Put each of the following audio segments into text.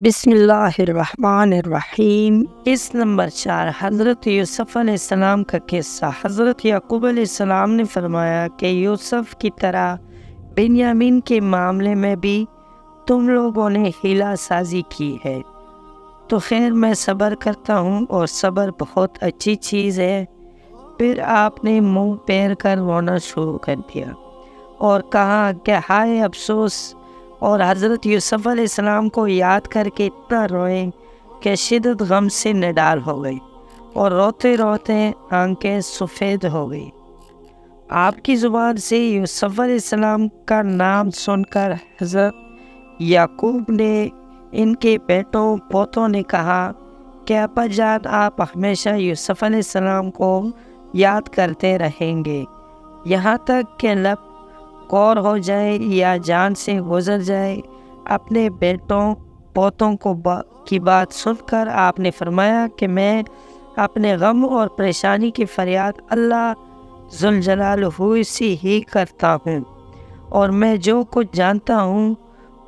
بسم اللہ الرحمن الرحیم۔ قصہ نمبر 4، حضرت یوسف علیہ السلام کا قصہ۔ حضرت یعقوب علیہ السلام نے فرمایا کہ یوسف کی طرح بنیامین کے معاملے میں بھی تم لوگوں نے حیلہ سازی کی ہے، تو خیر میں صبر کرتا ہوں، اور صبر بہت اچھی چیز ہے۔ پھر آپ نے منہ پھیر کر رونا شروع کر دیا اور کہا کہ ہائے افسوس، اور حضرت یوسف علیہ السلام کو یاد کر کے اتنا روئے کہ شدت غم سے نڈال ہو گئی، اور روتے روتے آنکھیں سفید ہو گئی۔ آپ کی زبان سے یوسف علیہ السلام کا نام سن کر حضرت یعقوب نے ان کے بیٹوں پوتوں نے کہا کہ ابا جان، آپ ہمیشہ یوسف علیہ السلام کو یاد کرتے رہیں گے، یہاں تک کہ لب کور ہو جائے یا جان سے گزر جائے۔ اپنے بیٹوں پوتوں کی بات سن کر آپ نے فرمایا کہ میں اپنے غم اور پریشانی کی فریاد اللہ ذوالجلالہ سے ہی کرتا ہوں، اور میں جو کچھ جانتا ہوں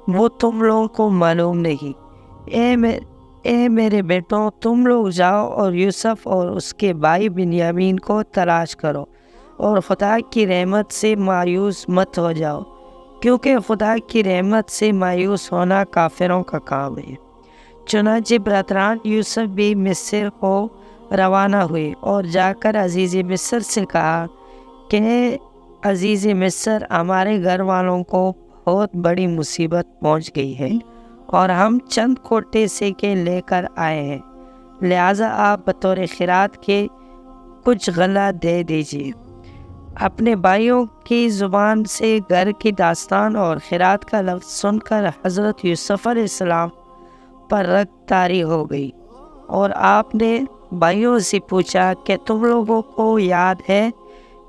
وہ تم لوگوں کو معلوم نہیں۔ اے میرے بیٹوں، تم لوگ جاؤ اور یوسف اور اس کے بھائی بنیامین کو تلاش کرو، اور خدا کی رحمت سے مایوس مت ہو جاؤ، کیونکہ خدا کی رحمت سے مایوس ہونا کافروں کا کام ہے۔ چنانچہ برادران یوسف بھی مصر کو روانہ ہوئے اور جا کر عزیز مصر سے کہا کہ عزیز مصر، ہمارے گھر والوں کو بہت بڑی مصیبت پہنچ گئی ہے، اور ہم چند کوٹے سے کے لے کر آئے ہیں، لہٰذا آپ بطور خیرات کے کچھ غلہ دے دیجیے۔ اپنے بھائیوں کی زبان سے گھر کی داستان اور خیرات کا لفظ سن کر حضرت یوسف علیہ السلام پر رگ طاری ہو گئی، اور آپ نے بھائیوں سے پوچھا کہ تم لوگوں کو یاد ہے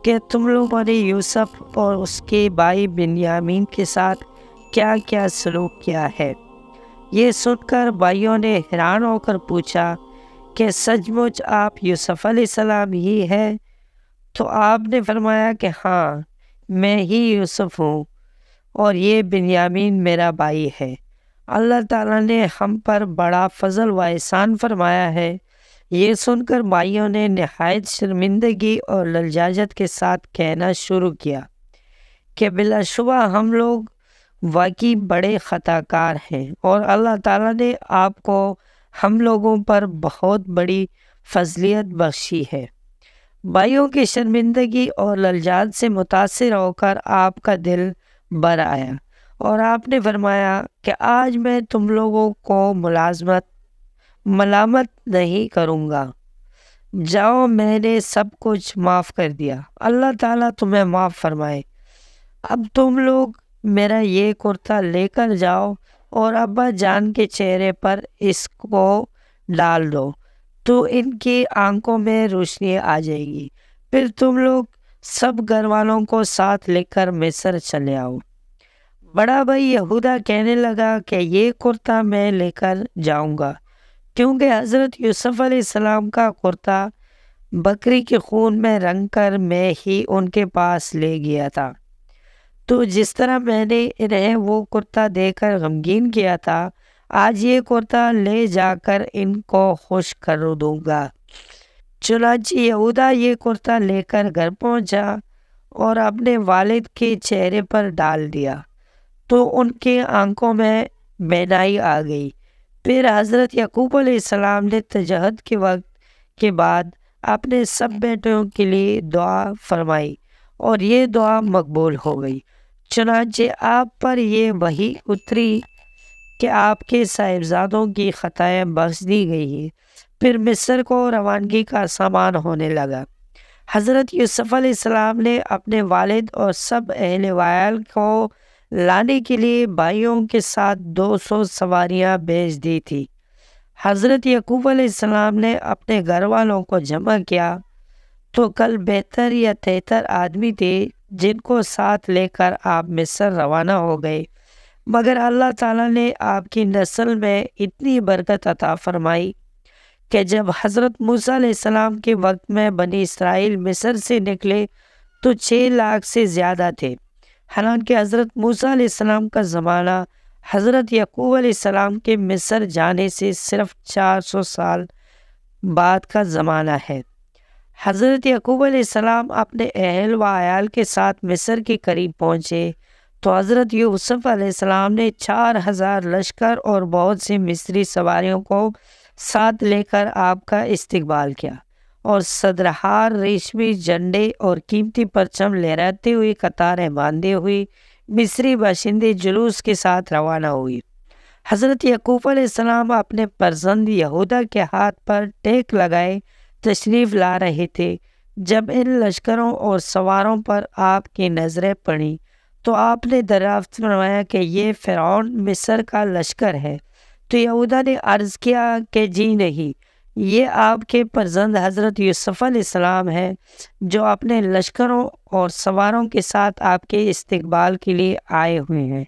کہ تم لوگوں نے یوسف اور اس کے بھائی بنیامین کے ساتھ کیا کیا سلوک کیا ہے؟ یہ سن کر بھائیوں نے حیران ہو کر پوچھا کہ سچ مچ آپ یوسف علیہ السلام ہی ہے؟ تو آپ نے فرمایا کہ ہاں، میں ہی یوسف ہوں، اور یہ بنیامین میرا بھائی ہے۔ اللہ تعالیٰ نے ہم پر بڑا فضل و احسان فرمایا ہے۔ یہ سن کر بھائیوں نے نہایت شرمندگی اور لجاجت کے ساتھ کہنا شروع کیا کہ بلا شبہ ہم لوگ واقعی بڑے خطا کار ہیں، اور اللہ تعالیٰ نے آپ کو ہم لوگوں پر بہت بڑی فضلیت بخشی ہے۔ بھائیوں کی شرمندگی اور للجاجت سے متاثر ہو کر آپ کا دل بھر آیا، اور آپ نے فرمایا کہ آج میں تم لوگوں کو ملامت نہیں کروں گا، جاؤ، میں نے سب کچھ معاف کر دیا، اللہ تعالیٰ تمہیں معاف فرمائے۔ اب تم لوگ میرا یہ کرتا لے کر جاؤ اور ابا جان کے چہرے پر اس کو ڈال دو، تو ان کی آنکھوں میں روشنی آ جائے گی، پھر تم لوگ سب گھر والوں کو ساتھ لے کر مصر چلے آؤ۔ بڑا بھائی یہودا کہنے لگا کہ یہ کرتا میں لے کر جاؤں گا، کیونکہ حضرت یوسف علیہ السلام کا کرتا بکری کے خون میں رنگ کر میں ہی ان کے پاس لے گیا تھا، تو جس طرح میں نے انہیں وہ کرتا دے کر غمگین کیا تھا، آج یہ کرتا لے جا کر ان کو خوش کر دوں گا۔ چنانچہ یہودا یہ کرتا لے کر گھر پہنچا اور اپنے والد کے چہرے پر ڈال دیا، تو ان کی آنکھوں میں بینائی آ گئی۔ پھر حضرت یعقوب علیہ السلام نے تہجد کے وقت کے بعد اپنے سب بیٹوں کے لیے دعا فرمائی، اور یہ دعا مقبول ہو گئی۔ چنانچہ آپ پر یہ وحی اتری کہ آپ کے صاحبزادوں کی خطائیں بخش دی گئی ہیں۔ پھر مصر کو روانگی کا سامان ہونے لگا۔ حضرت یوسف علیہ السلام نے اپنے والد اور سب اہل ویال کو لانے کے لیے بھائیوں کے ساتھ 200 سواریاں بھیج دی تھی۔ حضرت یعقوب علیہ السلام نے اپنے گھر والوں کو جمع کیا تو کل 72 یا 73 آدمی تھے، جن کو ساتھ لے کر آپ مصر روانہ ہو گئے، مگر اللہ تعالیٰ نے آپ کی نسل میں اتنی برکت عطا فرمائی کہ جب حضرت موسیٰ علیہ السلام کے وقت میں بنی اسرائیل مصر سے نکلے تو 6 لاکھ سے زیادہ تھے، حالانکہ حضرت موسیٰ علیہ السلام کا زمانہ حضرت یعقوب علیہ السلام کے مصر جانے سے صرف 400 سال بعد کا زمانہ ہے۔ حضرت یعقوب علیہ السلام اپنے اہل و عیال کے ساتھ مصر کے قریب پہنچے تو حضرت یوسف علیہ السلام نے 4000 لشکر اور بہت سی مصری سواریوں کو ساتھ لے کر آپ کا استقبال کیا اور صدرہار ریشمی جھنڈے اور قیمتی پرچم لہراتے ہوئے قطاریں باندھے ہوئے مصری باشندے جلوس کے ساتھ روانہ ہوئی۔ حضرت یعقوب علیہ السلام اپنے فرزند یہودا کے ہاتھ پر ٹیک لگائے تشریف لا رہے تھے جب ان لشکروں اور سواروں پر آپ کی نظریں پڑیں تو آپ نے دریافت فرمایا کہ یہ فرعون مصر کا لشکر ہے۔ تو یہودا نے عرض کیا کہ جی نہیں، یہ آپ کے فرزند حضرت یوسف علیہ السلام ہیں جو اپنے لشکروں اور سواروں کے ساتھ آپ کے استقبال کے لیے آئے ہوئے ہیں۔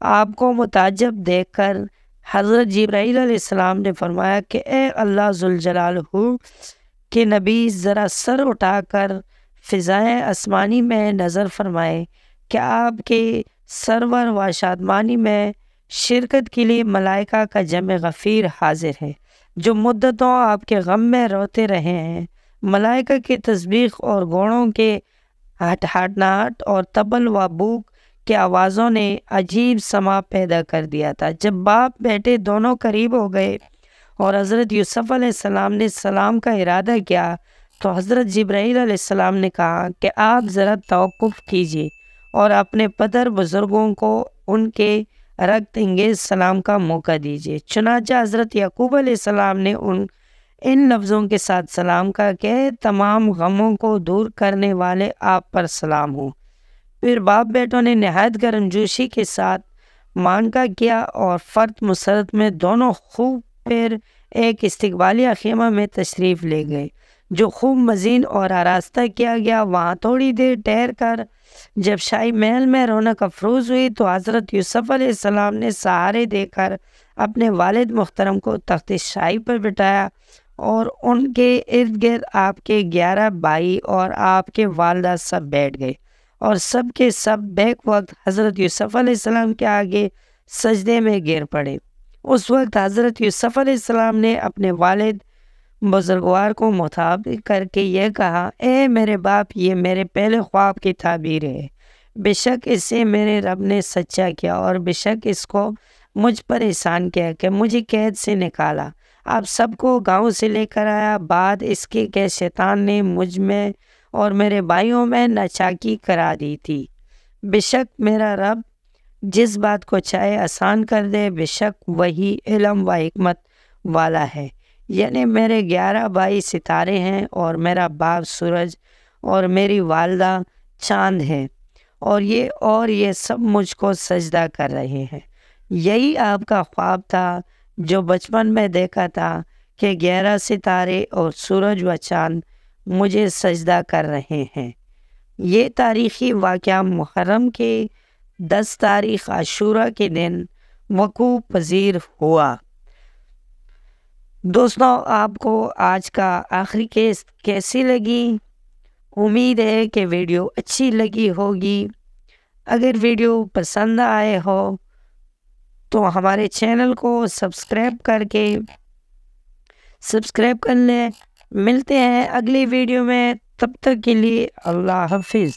آپ کو متعجب دیکھ کر حضرت جبرائیل علیہ السلام نے فرمایا کہ اے اللہ ذوالجلالہ کے نبی، ذرا سر اٹھا کر فضائے آسمانی میں نظر فرمائے کہ آپ کے سرور و شادمانی میں شرکت کے لیے ملائکہ کا جمع غفیر حاضر ہے جو مدتوں آپ کے غم میں روتے رہے ہیں۔ ملائکہ کی تسبیح اور گھوڑوں کے ہٹہٹناہٹ اور طبل و بوق کے آوازوں نے عجیب سما پیدا کر دیا تھا۔ جب باپ بیٹے دونوں قریب ہو گئے اور حضرت یوسف علیہ السلام نے سلام کا ارادہ کیا تو حضرت جبرائیل علیہ السلام نے کہا کہ آپ ذرا توقف کیجیے اور اپنے پدر بزرگوں کو ان کے رکت انگیز سلام کا موقع دیجیے۔ چنانچہ حضرت یعقوب علیہ السلام نے ان لفظوں کے ساتھ سلام کا کہ تمام غموں کو دور کرنے والے آپ پر سلام ہو۔ پھر باپ بیٹوں نے نہایت گرمجوشی کے ساتھ مانکا کیا اور فرد مسرت میں دونوں خوب پھر ایک استقبالیہ خیمہ میں تشریف لے گئے جو خوب مزین اور آراستہ کیا گیا۔ وہاں تھوڑی دیر ٹھہر کر جب شاہی محل میں رونق افروز ہوئی تو حضرت یوسف علیہ السلام نے سہارے دے کر اپنے والد محترم کو تخت شاہی پر بٹھایا اور ان کے ارد گرد آپ کے 11 بھائی اور آپ کے والدہ سب بیٹھ گئے اور سب کے سب بیک وقت حضرت یوسف علیہ السلام کے آگے سجدے میں گر پڑے۔ اس وقت حضرت یوسف علیہ السلام نے اپنے والد بزرگوار کو مخاطب کر کے یہ کہا، اے میرے باپ، یہ میرے پہلے خواب کی تعبیر ہے۔ بے شک اسے میرے رب نے سچا کیا اور بے شک اس کو مجھ پر احسان کیا کہ مجھے قید سے نکالا، آپ سب کو گاؤں سے لے کر آیا، بعد اس کے کہ شیطان نے مجھ میں اور میرے بھائیوں میں ناچاکی کرا دی تھی۔ بے شک میرا رب جس بات کو چاہے آسان کر دے، بے شک وہی علم و حکمت والا ہے۔ یعنی میرے 11 بھائی ستارے ہیں اور میرا باپ سورج اور میری والدہ چاند ہے اور یہ سب مجھ کو سجدہ کر رہے ہیں۔ یہی آپ کا خواب تھا جو بچپن میں دیکھا تھا کہ 11 ستارے اور سورج و چاند مجھے سجدہ کر رہے ہیں۔ یہ تاریخی واقعہ محرم کے 10 تاریخ عاشوراء کے دن وقوع پذیر ہوا۔ دوستوں، آپ کو آج کا آخری کیس کیسی لگی؟ امید ہے کہ ویڈیو اچھی لگی ہوگی۔ اگر ویڈیو پسند آئے ہو تو ہمارے چینل کو سبسکرائب کر لیں۔ ملتے ہیں اگلی ویڈیو میں، تب تک کے لیے اللہ حافظ۔